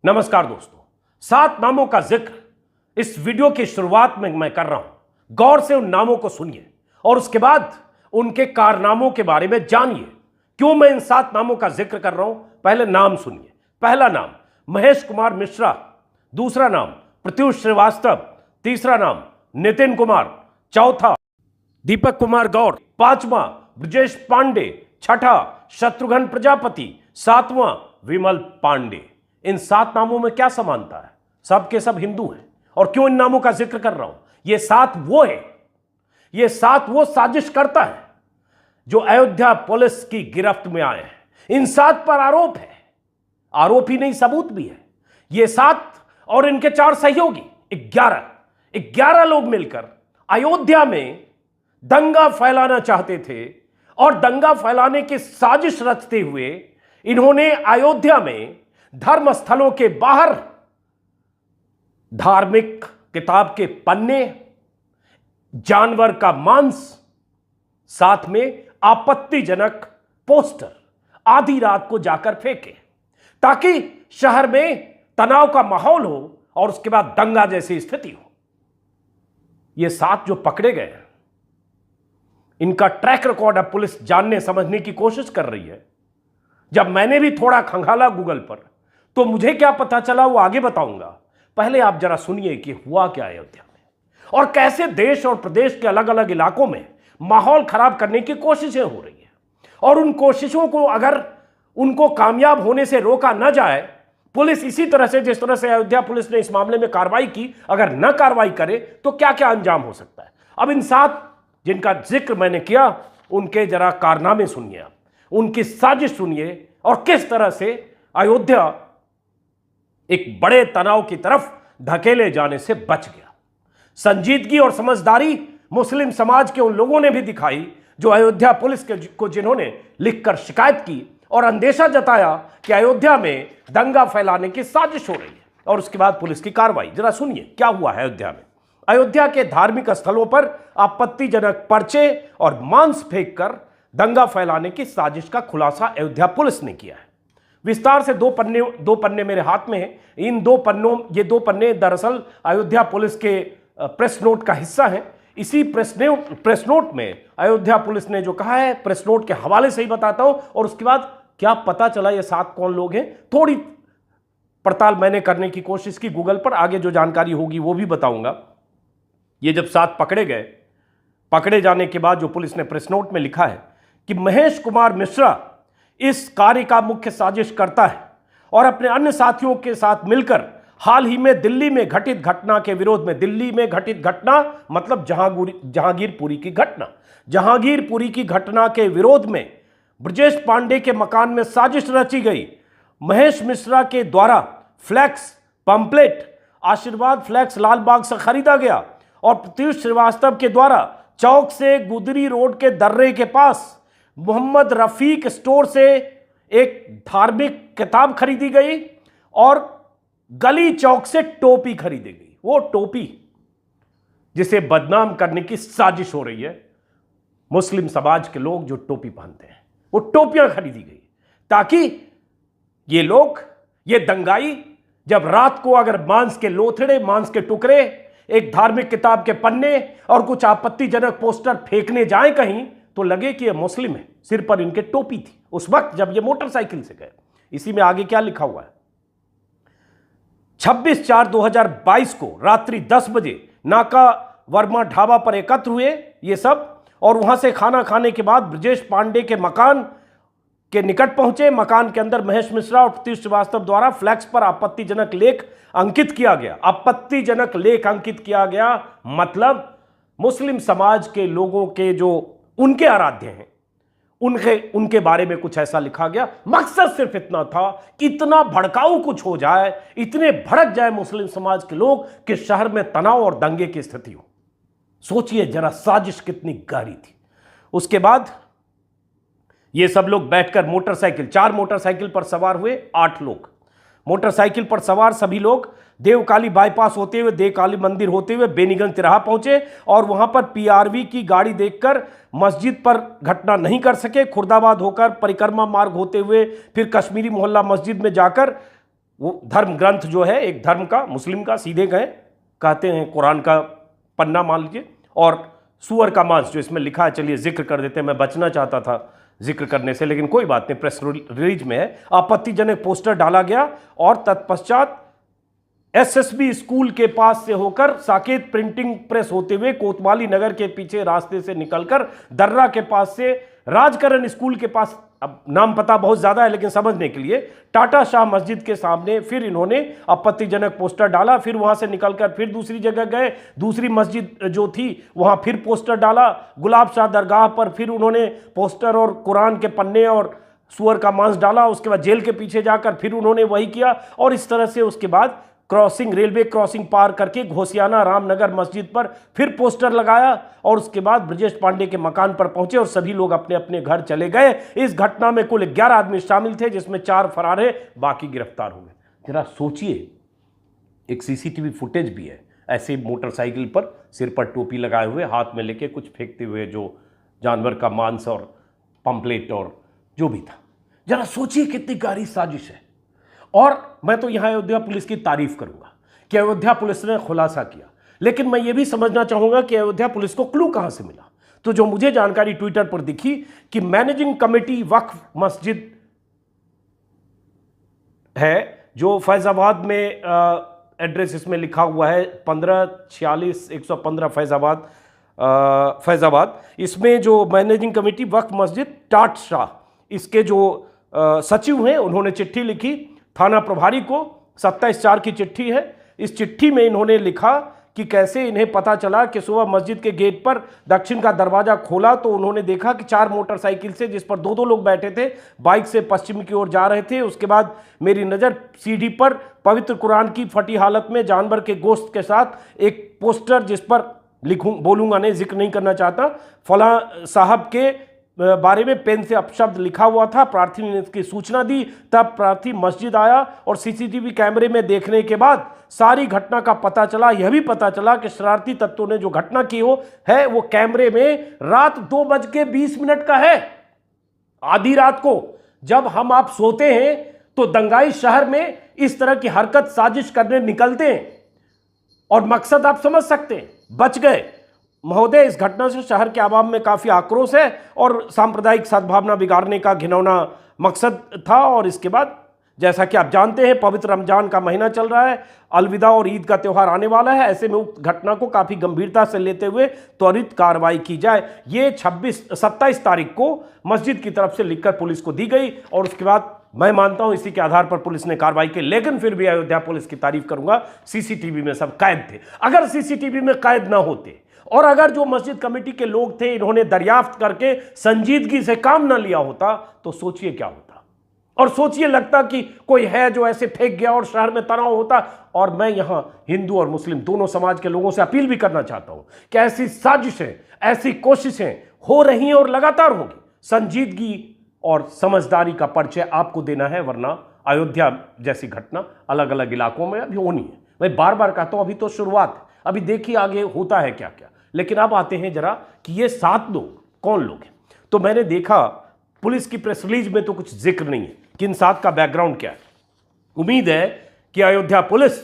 नमस्कार दोस्तों, 7 नामों का जिक्र इस वीडियो की शुरुआत में मैं कर रहा हूं। गौर से उन नामों को सुनिए और उसके बाद उनके कारनामों के बारे में जानिए। क्यों मैं इन 7 नामों का जिक्र कर रहा हूं, पहले नाम सुनिए। पहला नाम महेश कुमार मिश्रा, दूसरा नाम प्रत्युष श्रीवास्तव, तीसरा नाम नितिन कुमार, चौथा दीपक कुमार गौर, पांचवा ब्रजेश पांडे, छठा शत्रुघ्न प्रजापति, सातवां विमल पांडे। इन 7 नामों में क्या समानता है? सब के सब हिंदू हैं। और क्यों इन नामों का जिक्र कर रहा हूं? ये 7 वो है, ये 7 वो साजिश करता है जो अयोध्या पुलिस की गिरफ्त में आए हैं। इन 7 पर आरोप है, आरोप ही नहीं सबूत भी है। ये 7 और इनके 4 सहयोगी 11 लोग मिलकर अयोध्या में दंगा फैलाना चाहते थे और दंगा फैलाने की साजिश रचते हुए इन्होंने अयोध्या में धर्म स्थलों के बाहर धार्मिक किताब के पन्ने, जानवर का मांस, साथ में आपत्तिजनक पोस्टर आधी रात को जाकर फेंके ताकि शहर में तनाव का माहौल हो और उसके बाद दंगा जैसी स्थिति हो। ये 7 जो पकड़े गए हैं, इनका ट्रैक रिकॉर्ड अब पुलिस जानने समझने की कोशिश कर रही है। जब मैंने भी थोड़ा खंगाला गूगल पर तो मुझे क्या पता चला वो आगे बताऊंगा। पहले आप जरा सुनिए कि हुआ क्या अयोध्या में और कैसे देश और प्रदेश के अलग अलग इलाकों में माहौल खराब करने की कोशिशें हो रही है। और उन कोशिशों को अगर उनको कामयाब होने से रोका न जाए, पुलिस इसी तरह से जिस तरह से अयोध्या पुलिस ने इस मामले में कार्रवाई की, अगर न कार्रवाई करे तो क्या क्या अंजाम हो सकता है। अब इन 7 जिनका जिक्र मैंने किया, उनके जरा कारनामे सुनिए, आप उनकी साजिश सुनिए और किस तरह से अयोध्या एक बड़े तनाव की तरफ धकेले जाने से बच गया। संजीदगी और समझदारी मुस्लिम समाज के उन लोगों ने भी दिखाई जो अयोध्या पुलिस को जिन्होंने लिखकर शिकायत की और अंदेशा जताया कि अयोध्या में दंगा फैलाने की साजिश हो रही है। और उसके बाद पुलिस की कार्रवाई जरा सुनिए क्या हुआ है अयोध्या में। अयोध्या के धार्मिक स्थलों पर आपत्तिजनक पर्चे और मांस फेंककर दंगा फैलाने की साजिश का खुलासा अयोध्या पुलिस ने किया है। विस्तार से 2 पन्ने मेरे हाथ में हैं। इन 2 पन्ने दरअसल अयोध्या पुलिस के प्रेस नोट का हिस्सा है। इसी प्रेस नोट में अयोध्या पुलिस ने जो कहा है, प्रेस नोट के हवाले से ही बताता हूं और उसके बाद क्या पता चला ये 7 कौन लोग हैं, थोड़ी पड़ताल मैंने करने की कोशिश की गूगल पर। आगे जो जानकारी होगी वो भी बताऊंगा। ये जब 7 पकड़े गए, पकड़े जाने के बाद जो पुलिस ने प्रेस नोट में लिखा है कि महेश कुमार मिश्रा इस कार्य का मुख्य साजिश करता है और अपने अन्य साथियों के साथ मिलकर हाल ही में दिल्ली में घटित घटना के विरोध में, दिल्ली में घटित घटना मतलब जहांगीरपुरी की घटना, जहांगीरपुरी की घटना के विरोध में ब्रजेश पांडे के मकान में साजिश रची गई। महेश मिश्रा के द्वारा फ्लैक्स, पंपलेट, आशीर्वाद फ्लैक्स लालबाग से खरीदा गया और प्रत्युष श्रीवास्तव के द्वारा चौक से गुदरी रोड के दर्रे के पास मोहम्मद रफीक स्टोर से एक धार्मिक किताब खरीदी गई और गली चौक से टोपी खरीदी गई। वो टोपी जिसे बदनाम करने की साजिश हो रही है, मुस्लिम समाज के लोग जो टोपी पहनते हैं, वो टोपियां खरीदी गई ताकि ये लोग, ये दंगाई जब रात को अगर मांस के लोथड़े, मांस के टुकड़े, एक धार्मिक किताब के पन्ने और कुछ आपत्तिजनक पोस्टर फेंकने जाएं कहीं तो लगे कि ये मुस्लिम है। सिर पर इनके टोपी थी उस वक्त जब ये मोटरसाइकिल से गए। इसी में आगे क्या लिखा हुआ है, 26/4/2022 को रात्रि 10 बजे नाका वर्मा ढाबा पर एकत्र हुए ये सब और वहां से खाना खाने के बाद ब्रजेश पांडे के मकान के निकट पहुंचे। मकान के अंदर महेश मिश्रा और प्रत्युष श्रीवास्तव द्वारा फ्लैक्स पर आपत्तिजनक लेख अंकित किया गया। आपत्तिजनक लेख अंकित किया गया मतलब मुस्लिम समाज के लोगों के जो उनके आराध्य हैं, उनके बारे में कुछ ऐसा लिखा गया। मकसद सिर्फ इतना था, इतना भड़काऊ कुछ हो जाए, इतने भड़क जाए मुस्लिम समाज के लोग कि शहर में तनाव और दंगे की स्थिति हो। सोचिए जरा साजिश कितनी गहरी थी। उसके बाद ये सब लोग बैठकर मोटरसाइकिल, 4 मोटरसाइकिल पर सवार हुए 8 लोग। मोटरसाइकिल पर सवार सभी लोग देवकाली बाईपास होते हुए, देवकाली मंदिर होते हुए बेनीगंज तिराहा पहुंचे और वहां पर पीआरवी की गाड़ी देखकर मस्जिद पर घटना नहीं कर सके। खुर्दाबाद होकर परिक्रमा मार्ग होते हुए फिर कश्मीरी मोहल्ला मस्जिद में जाकर वो धर्म ग्रंथ जो है, एक धर्म का, मुस्लिम का, सीधे गए कहते हैं कुरान का पन्ना मान लीजिए, और सूअर का मांस जो इसमें लिखा है, चलिए जिक्र कर देते हैं, मैं बचना चाहता था जिक्र करने से, लेकिन कोई बात नहीं, प्रेस रिलीज में है। आपत्तिजनक पोस्टर डाला गया और तत्पश्चात एसएसबी स्कूल के पास से होकर साकेत प्रिंटिंग प्रेस होते हुए कोतवाली नगर के पीछे रास्ते से निकलकर दर्रा के पास से राजकरण स्कूल के पास, अब नाम पता बहुत ज्यादा है लेकिन समझने के लिए, टाटा शाह मस्जिद के सामने फिर इन्होंने आपत्तिजनक पोस्टर डाला। फिर वहां से निकलकर फिर दूसरी जगह गए, दूसरी मस्जिद जो थी वहां फिर पोस्टर डाला। गुलाब शाह दरगाह पर फिर उन्होंने पोस्टर और कुरान के पन्ने और सुअर का मांस डाला। उसके बाद जेल के पीछे जाकर फिर उन्होंने वही किया, और इस तरह से उसके बाद क्रॉसिंग, रेलवे क्रॉसिंग पार करके घोसियाना रामनगर मस्जिद पर फिर पोस्टर लगाया, और उसके बाद ब्रजेश पांडे के मकान पर पहुंचे और सभी लोग अपने अपने घर चले गए। इस घटना में कुल 11 आदमी शामिल थे, जिसमें 4 फरार है, बाकी गिरफ्तार हो गए। जरा सोचिए, एक सीसीटीवी फुटेज भी है, ऐसे मोटरसाइकिल पर सिर पर टोपी लगाए हुए, हाथ में लेके कुछ फेंकते हुए, जो जानवर का मांस और पंपलेट और जो भी था। जरा सोचिए कितनी गहरी साजिश है। और मैं तो यहां अयोध्या पुलिस की तारीफ करूंगा कि अयोध्या पुलिस ने खुलासा किया, लेकिन मैं यह भी समझना चाहूंगा कि अयोध्या पुलिस को क्लू कहां से मिला। तो जो मुझे जानकारी ट्विटर पर दिखी कि मैनेजिंग कमेटी वक्फ मस्जिद है, जो फैजाबाद में एड्रेस इसमें लिखा हुआ है 1546 115 फैजाबाद, इसमें जो मैनेजिंग कमेटी वक्फ मस्जिद टाट शाह, इसके जो सचिव हैं, उन्होंने चिट्ठी लिखी थाना प्रभारी को। 27/4 की चिट्ठी है। इस चिट्ठी में इन्होंने लिखा कि कैसे इन्हें पता चला कि सुबह मस्जिद के गेट पर दक्षिण का दरवाजा खोला तो उन्होंने देखा कि 4 मोटरसाइकिल से, जिस पर 2-2 लोग बैठे थे, बाइक से पश्चिम की ओर जा रहे थे। उसके बाद मेरी नज़र सीढ़ी पर पवित्र कुरान की फटी हालत में जानवर के गोश्त के साथ एक पोस्टर, जिस पर बोलूंगा नहीं, जिक्र नहीं करना चाहता, फलां साहब के बारे में पेन से अपशब्द लिखा हुआ था। प्रार्थी ने इसकी सूचना दी, तब प्रार्थी मस्जिद आया और सीसीटीवी कैमरे में देखने के बाद सारी घटना का पता चला। यह भी पता चला कि शरारती तत्वों ने जो घटना की है वो कैमरे में रात 2:20 का है। आधी रात को जब हम आप सोते हैं तो दंगाई शहर में इस तरह की हरकत, साजिश करने निकलते हैं, और मकसद आप समझ सकते हैं, बच गए। महोदय, इस घटना से शहर के आवाम में काफी आक्रोश है और सांप्रदायिक सद्भावना बिगाड़ने का घिनौना मकसद था। और इसके बाद जैसा कि आप जानते हैं, पवित्र रमजान का महीना चल रहा है, अलविदा और ईद का त्यौहार आने वाला है। ऐसे में उक्त घटना को काफी गंभीरता से लेते हुए त्वरित कार्रवाई की जाए, ये 27 तारीख को मस्जिद की तरफ से लिखकर पुलिस को दी गई। और उसके बाद मैं मानता हूं इसी के आधार पर पुलिस ने कार्रवाई की। लेकिन फिर भी अयोध्या पुलिस की तारीफ करूंगा, सीसीटीवी में सब कैद थे। अगर सीसीटीवी में कैद ना होते और अगर जो मस्जिद कमेटी के लोग थे इन्होंने दरियाफ्त करके संजीदगी से काम ना लिया होता, तो सोचिए क्या होता। और सोचिए, लगता कि कोई है जो ऐसे फेंक गया और शहर में तनाव होता। और मैं यहां हिंदू और मुस्लिम दोनों समाज के लोगों से अपील भी करना चाहता हूं कि ऐसी साजिशें, ऐसी कोशिशें हो रही हैं और लगातार होंगी। संजीदगी और समझदारी का परिचय आपको देना है, वरना अयोध्या जैसी घटना अलग अलग इलाकों में अभी होनी है। मैं बार बार कहता हूं, अभी तो शुरुआत है, अभी देखिए आगे होता है क्या क्या। लेकिन अब आते हैं जरा कि ये 7 लोग कौन लोग हैं। तो मैंने देखा पुलिस की प्रेस रिलीज में तो कुछ जिक्र नहीं है कि इन 7 का बैकग्राउंड क्या है। उम्मीद है कि अयोध्या पुलिस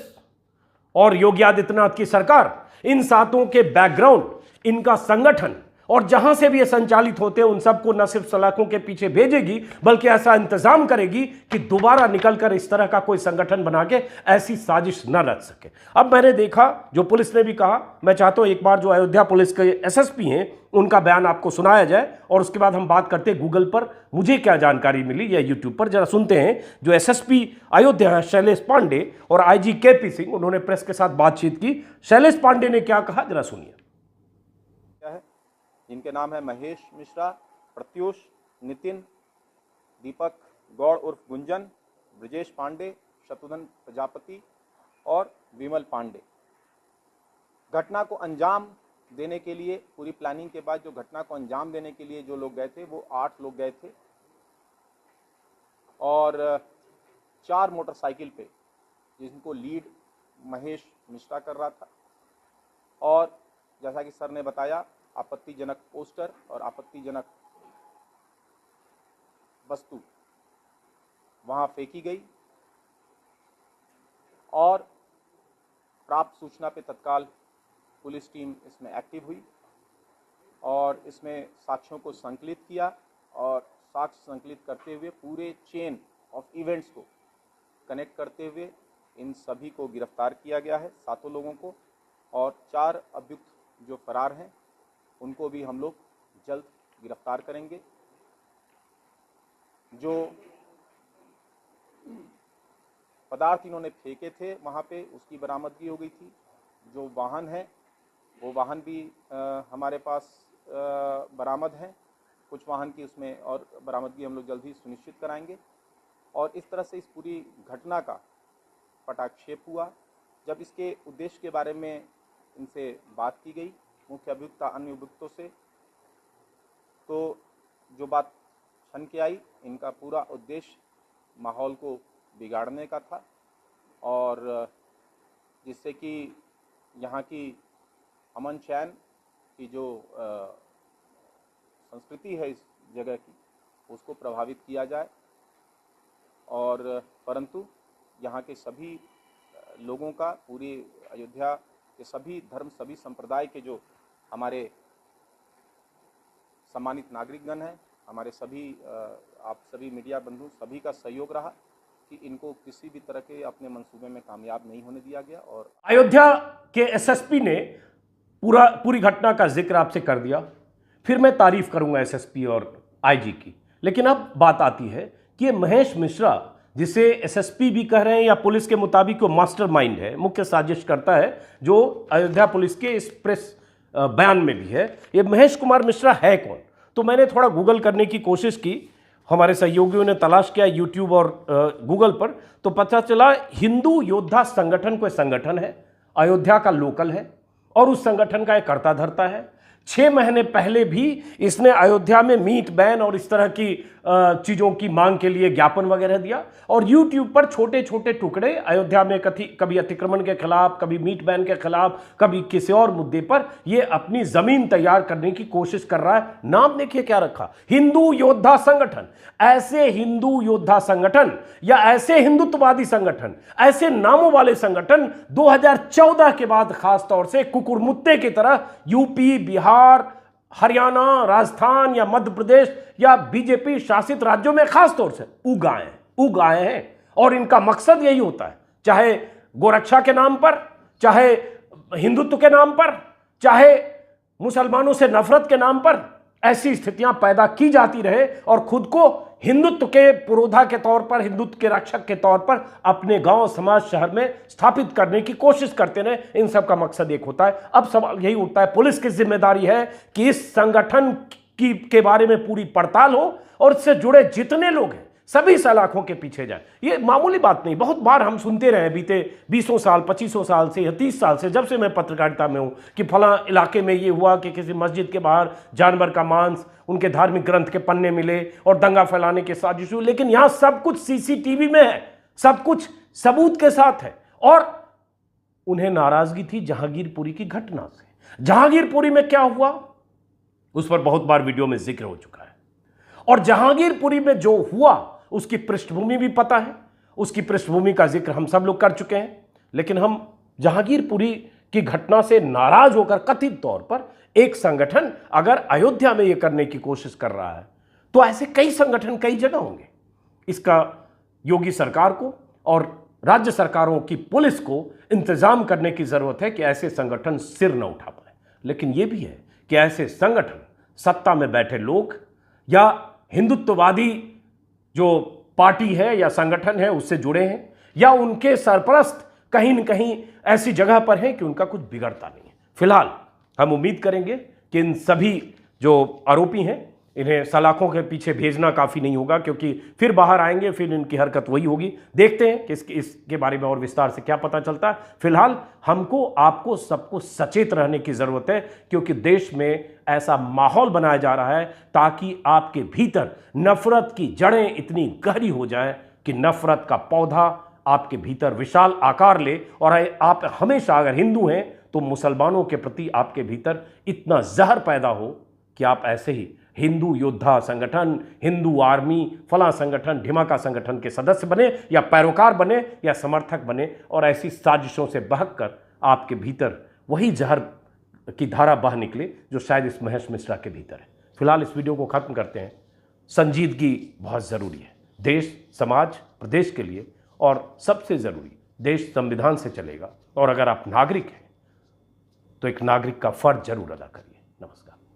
और योगी आदित्यनाथ की सरकार इन 7 के बैकग्राउंड, इनका संगठन और जहां से भी ये संचालित होते हैं उन सबको न सिर्फ सलाखों के पीछे भेजेगी, बल्कि ऐसा इंतजाम करेगी कि दोबारा निकलकर इस तरह का कोई संगठन बना के ऐसी साजिश न रच सके। अब मैंने देखा, जो पुलिस ने भी कहा, मैं चाहता हूं एक बार जो अयोध्या पुलिस के एसएसपी हैं उनका बयान आपको सुनाया जाए, और उसके बाद हम बात करते हैं गूगल पर मुझे क्या जानकारी मिली या यूट्यूब पर। जरा सुनते हैं जो एसएसपी अयोध्या शैलेश पांडे और आईजी केपी सिंह, उन्होंने प्रेस के साथ बातचीत की। शैलेश पांडे ने क्या कहा, जरा सुनिए। जिनके नाम है महेश मिश्रा, प्रत्यूष, नितिन, दीपक गौड़ उर्फ गुंजन, ब्रजेश पांडे, शत्रुघ्न प्रजापति और विमल पांडे। घटना को अंजाम देने के लिए, पूरी प्लानिंग के बाद जो घटना को अंजाम देने के लिए जो लोग गए थे वो 8 लोग गए थे, और 4 मोटरसाइकिल पे, जिनको लीड महेश मिश्रा कर रहा था। और जैसा कि सर ने बताया, आपत्तिजनक पोस्टर और आपत्तिजनक वस्तु वहां फेंकी गई। और प्राप्त सूचना पे तत्काल पुलिस टीम इसमें एक्टिव हुई और इसमें साक्ष्यों को संकलित किया और साक्ष्य संकलित करते हुए पूरे चेन ऑफ इवेंट्स को कनेक्ट करते हुए इन सभी को गिरफ्तार किया गया है, 7 लोगों को, और 4 अभियुक्त जो फरार हैं उनको भी हम लोग जल्द गिरफ्तार करेंगे। जो पदार्थ इन्होंने फेंके थे वहाँ पे उसकी बरामदगी हो गई थी। जो वाहन है वो वाहन भी हमारे पास बरामद हैं, कुछ वाहन की उसमें और बरामदगी हम लोग जल्द ही सुनिश्चित कराएंगे। और इस तरह से इस पूरी घटना का पटाक्षेप हुआ। जब इसके उद्देश्य के बारे में इनसे बात की गई मुख्य अभियुक्त अन्य अभियुक्तों से, तो जो बात छन के आई, इनका पूरा उद्देश्य माहौल को बिगाड़ने का था और जिससे कि यहाँ की अमन चैन की जो संस्कृति है इस जगह की उसको प्रभावित किया जाए। और परंतु यहाँ के सभी लोगों का, पूरी अयोध्या के सभी धर्म, सभी संप्रदाय के जो हमारे सम्मानित नागरिकगण हैं, हमारे सभी आप सभी मीडिया बंधु सभी का सहयोग रहा कि इनको किसी भी तरह के अपने मंसूबे में कामयाब नहीं होने दिया गया। और अयोध्या के एसएसपी ने पूरी घटना का जिक्र आपसे कर दिया, फिर मैं तारीफ करूंगा एसएसपी और आईजी की। लेकिन अब बात आती है कि ये महेश मिश्रा, जिसे एसएसपी भी कह रहे हैं या पुलिस के मुताबिक वो मास्टरमाइंड है, मुख्य साजिश करता है, जो अयोध्या पुलिस के इस प्रेस बयान में भी है, ये महेश कुमार मिश्रा है कौन? तो मैंने थोड़ा गूगल करने की कोशिश की, हमारे सहयोगियों ने तलाश किया यूट्यूब और गूगल पर, तो पता चला हिंदू योद्धा संगठन कोई संगठन है, अयोध्या का लोकल है और उस संगठन का एक कर्ता धर्ता है। 6 महीने पहले भी इसने अयोध्या में मीट बैन और इस तरह की चीज़ों की मांग के लिए ज्ञापन वगैरह दिया और यूट्यूब पर छोटे छोटे टुकड़े अयोध्या में कभी अतिक्रमण के खिलाफ, कभी मीट बैन के खिलाफ, कभी किसी और मुद्दे पर ये अपनी जमीन तैयार करने की कोशिश कर रहा है। नाम देखिए क्या रखा, हिंदू योद्धा संगठन। ऐसे हिंदू योद्धा संगठन या ऐसे हिंदुत्ववादी संगठन, ऐसे नामों वाले संगठन 2014 के बाद खासतौर से कुकुरमुत्ते की तरह यूपी, बिहार, हरियाणा, राजस्थान या मध्य प्रदेश या बीजेपी शासित राज्यों में खासतौर से उग आए हैं और इनका मकसद यही होता है, चाहे गोरक्षा के नाम पर, चाहे हिंदुत्व के नाम पर, चाहे मुसलमानों से नफरत के नाम पर, ऐसी स्थितियां पैदा की जाती रहे और खुद को हिंदुत्व के पुरोधा के तौर पर, हिंदुत्व के रक्षक के तौर पर अपने गांव, समाज, शहर में स्थापित करने की कोशिश करते रहे। इन सब का मकसद एक होता है। अब सवाल यही उठता है, पुलिस की जिम्मेदारी है कि इस संगठन के बारे में पूरी पड़ताल हो और इससे जुड़े जितने लोग हैं सभी सलाखों के पीछे जाए। ये मामूली बात नहीं, बहुत बार हम सुनते रहे बीते 20 साल, 25 साल से या 30 साल से, जब से मैं पत्रकारिता में हूं, कि फला इलाके में ये हुआ कि किसी मस्जिद के बाहर जानवर का मांस, उनके धार्मिक ग्रंथ के पन्ने मिले और दंगा फैलाने की साजिश हुई। लेकिन यहां सब कुछ सीसीटीवी में है, सब कुछ सबूत के साथ है। और उन्हें नाराजगी थी जहांगीरपुरी की घटना से। जहांगीरपुरी में क्या हुआ उस पर बहुत बार वीडियो में जिक्र हो चुका है और जहांगीरपुरी में जो हुआ उसकी पृष्ठभूमि भी पता है, उसकी पृष्ठभूमि का जिक्र हम सब लोग कर चुके हैं। लेकिन हम जहांगीरपुरी की घटना से नाराज होकर कथित तौर पर एक संगठन अगर अयोध्या में यह करने की कोशिश कर रहा है तो ऐसे कई संगठन कई जगह होंगे। इसका योगी सरकार को और राज्य सरकारों की पुलिस को इंतजाम करने की जरूरत है कि ऐसे संगठन सिर न उठा पाए। लेकिन यह भी है कि ऐसे संगठन सत्ता में बैठे लोग या हिंदुत्ववादी जो पार्टी है या संगठन है उससे जुड़े हैं या उनके सरपरस्त कहीं न कहीं ऐसी जगह पर हैं कि उनका कुछ बिगड़ता नहीं है। फिलहाल हम उम्मीद करेंगे कि इन सभी जो आरोपी हैं इन्हें सलाखों के पीछे भेजना काफ़ी नहीं होगा, क्योंकि फिर बाहर आएंगे, फिर इनकी हरकत वही होगी। देखते हैं कि इसके बारे में और विस्तार से क्या पता चलता है। फिलहाल हमको, आपको, सबको सचेत रहने की ज़रूरत है, क्योंकि देश में ऐसा माहौल बनाया जा रहा है ताकि आपके भीतर नफरत की जड़ें इतनी गहरी हो जाएं कि नफरत का पौधा आपके भीतर विशाल आकार ले और आप हमेशा, अगर हिंदू हैं तो मुसलमानों के प्रति आपके भीतर इतना जहर पैदा हो कि आप ऐसे ही हिंदू योद्धा संगठन, हिंदू आर्मी, फला संगठन, ढिमाका संगठन के सदस्य बने या पैरोकार बने या समर्थक बने और ऐसी साजिशों से बहक आपके भीतर वही जहर की धारा बह निकले जो शायद इस महेश मिश्रा के भीतर है। फिलहाल इस वीडियो को खत्म करते हैं। संजीदगी बहुत ज़रूरी है देश, समाज, प्रदेश के लिए, और सबसे ज़रूरी देश संविधान से चलेगा। और अगर आप नागरिक हैं तो एक नागरिक का फर्ज जरूर अदा करिए। नमस्कार।